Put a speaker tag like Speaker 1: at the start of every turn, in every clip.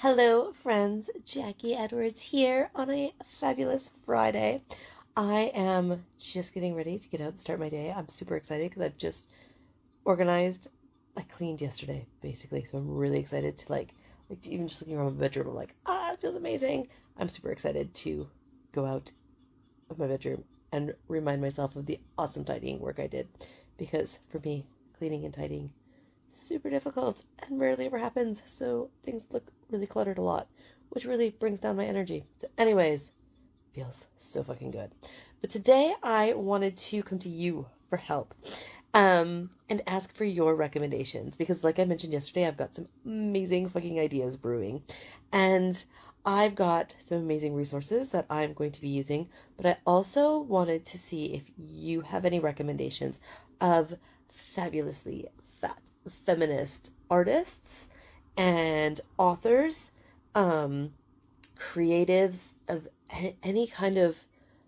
Speaker 1: Hello, friends. Jackie Edwards here on a fabulous Friday. I am just getting ready to get out and start my day. I'm super excited because I've just organized. I cleaned yesterday, basically, so I'm really excited to like even just looking around my bedroom. I'm like, it feels amazing. I'm super excited to go out of my bedroom and remind myself of the awesome tidying work I did, because for me, cleaning and tidying super difficult and rarely ever happens, so things look really cluttered a lot, which really brings down my energy. So anyways, feels so fucking good. But today I wanted to come to you for help, and ask for your recommendations, because like I mentioned yesterday, I've got some amazing fucking ideas brewing, and I've got some amazing resources that I'm going to be using, but I also wanted to see if you have any recommendations of fabulously fat feminist artists and authors, um, creatives of any kind of,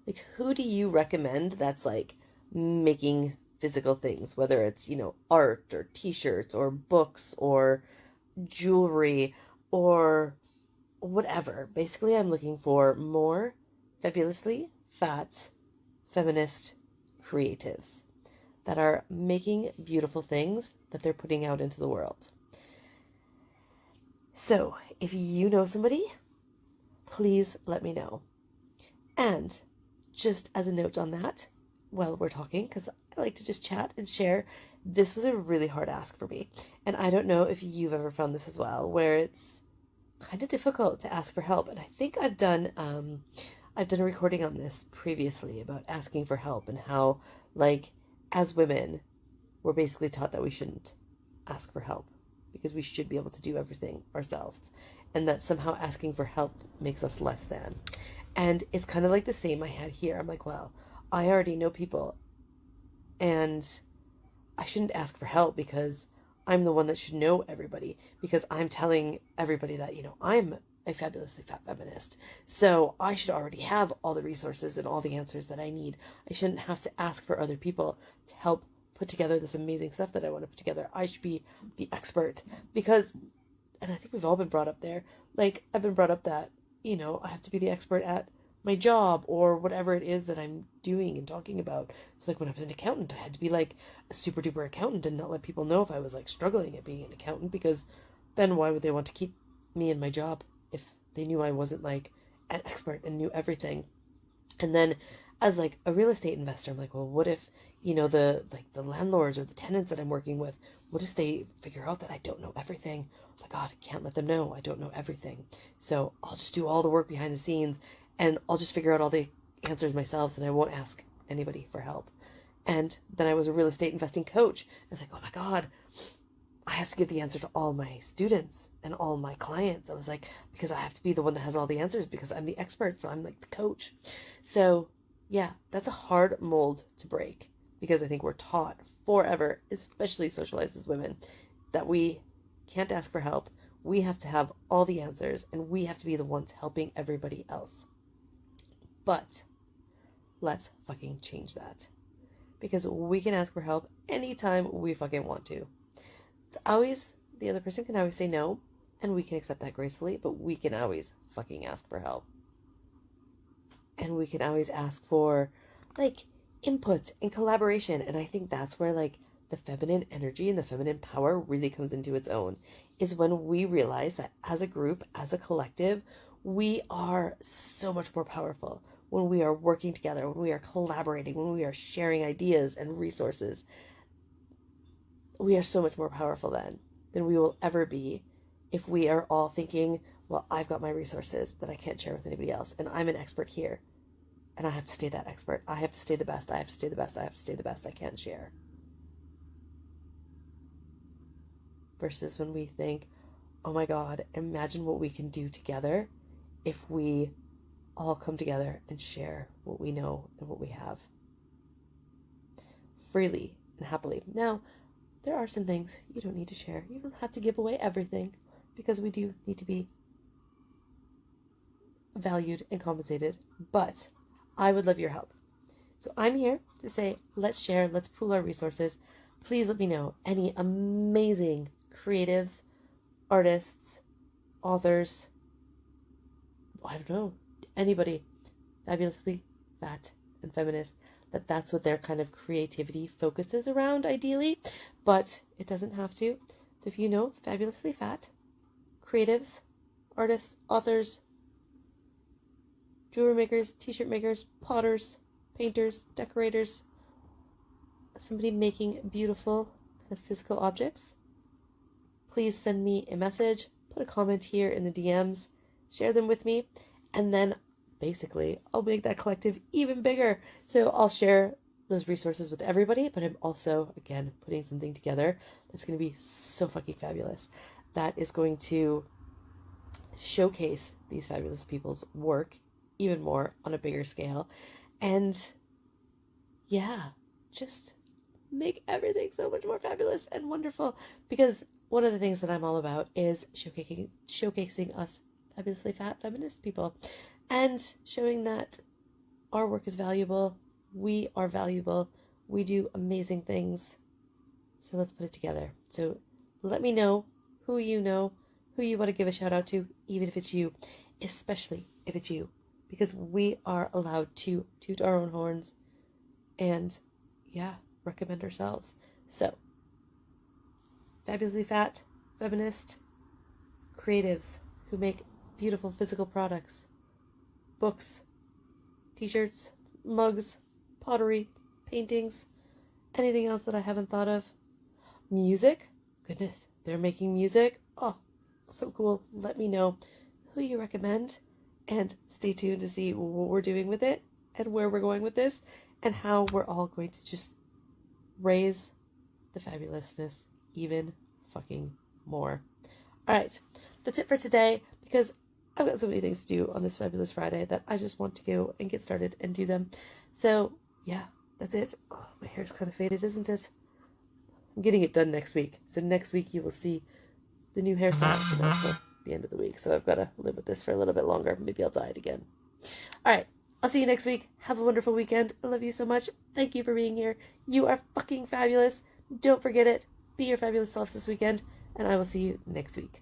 Speaker 1: like, who do you recommend that's like making physical things, whether it's, art or t-shirts or books or jewelry or whatever. Basically, I'm looking for more fabulously fat feminist creatives that are making beautiful things that they're putting out into the world. So, if you know somebody, please let me know. And just as a note on that, while we're talking, because I like to just chat and share, this was a really hard ask for me. And I don't know if you've ever found this as well, where it's kind of difficult to ask for help. And I think I've done a recording on this previously about asking for help and how, like, as women, we're basically taught that we shouldn't ask for help because we should be able to do everything ourselves, and that somehow asking for help makes us less than. And it's kind of like the same I had here. I'm like, well, I already know people, and I shouldn't ask for help because I'm the one that should know everybody, because I'm telling everybody that, I'm a fabulously fat feminist. So I should already have all the resources and all the answers that I need. I shouldn't have to ask for other people to help put together this amazing stuff that I want to put together. I should be the expert because, and I think we've all been brought up there. Like, I've been brought up that, I have to be the expert at my job or whatever it is that I'm doing and talking about. So like when I was an accountant, I had to be like a super duper accountant and not let people know if I was like struggling at being an accountant, because then why would they want to keep me in my job if they knew I wasn't like an expert and knew everything? And then as like a real estate investor, I'm like, well, what if, the landlords or the tenants that I'm working with, what if they figure out that I don't know everything? Oh my God, I can't let them know I don't know everything. So I'll just do all the work behind the scenes, and I'll just figure out all the answers myself, and I won't ask anybody for help. And then I was a real estate investing coach. I was like, oh my God, I have to give the answer to all my students and all my clients. I was like, because I have to be the one that has all the answers because I'm the expert. So I'm like the coach. So yeah, that's a hard mold to break, because I think we're taught forever, especially socialized as women, that we can't ask for help. We have to have all the answers and we have to be the ones helping everybody else. But let's fucking change that, because we can ask for help anytime we fucking want to. It's always, the other person can always say no, and we can accept that gracefully, but we can always fucking ask for help. And we can always ask for, like, input and collaboration. And I think that's where, like, the feminine energy and the feminine power really comes into its own, is when we realize that as a group, as a collective, we are so much more powerful when we are working together, when we are collaborating, when we are sharing ideas and resources. We are so much more powerful then than we will ever be if we are all thinking, well, I've got my resources that I can't share with anybody else, and I'm an expert here, and I have to stay that expert. I have to stay the best. I have to stay the best. I have to stay the best. I can't share. Versus when we think, oh my God, imagine what we can do together if we all come together and share what we know and what we have freely and happily. Now, there are some things you don't need to share. You don't have to give away everything, because we do need to be valued and compensated. But I would love your help. So I'm here to say, let's share, let's pool our resources. Please let me know any amazing creatives, artists, authors, I don't know, anybody, fabulously fat and feminist, that's what their kind of creativity focuses around, ideally, but it doesn't have to. So if you know fabulously fat, creatives, artists, authors, jewelry makers, t-shirt makers, potters, painters, decorators, somebody making beautiful kind of physical objects, please send me a message, put a comment here in the DMs, share them with me, and then basically I'll make that collective even bigger. So I'll share those resources with everybody, but I'm also, again, putting something together that's going to be so fucking fabulous. That is going to showcase these fabulous people's work even more on a bigger scale. And yeah, just make everything so much more fabulous and wonderful. Because one of the things that I'm all about is showcasing us fabulously fat feminist people and showing that our work is valuable. We are valuable. We do amazing things. So let's put it together. So let me know who you want to give a shout out to, even if it's you, especially if it's you, because we are allowed to toot our own horns and, yeah, recommend ourselves. So, fabulously fat, feminist, creatives who make beautiful physical products, books, t-shirts, mugs, pottery, paintings, anything else that I haven't thought of. Music, goodness, they're making music. Oh, so cool. Let me know who you recommend, and stay tuned to see what we're doing with it and where we're going with this and how we're all going to just raise the fabulousness even fucking more. All right, that's it for today, because I've got so many things to do on this fabulous Friday that I just want to go and get started and do them. So yeah, that's it. Oh, my hair's kind of faded, isn't it? I'm getting it done next week. So next week you will see the new hairstyle until the end of the week. So I've got to live with this for a little bit longer. Maybe I'll dye it again. All right. I'll see you next week. Have a wonderful weekend. I love you so much. Thank you for being here. You are fucking fabulous. Don't forget it. Be your fabulous self this weekend. And I will see you next week.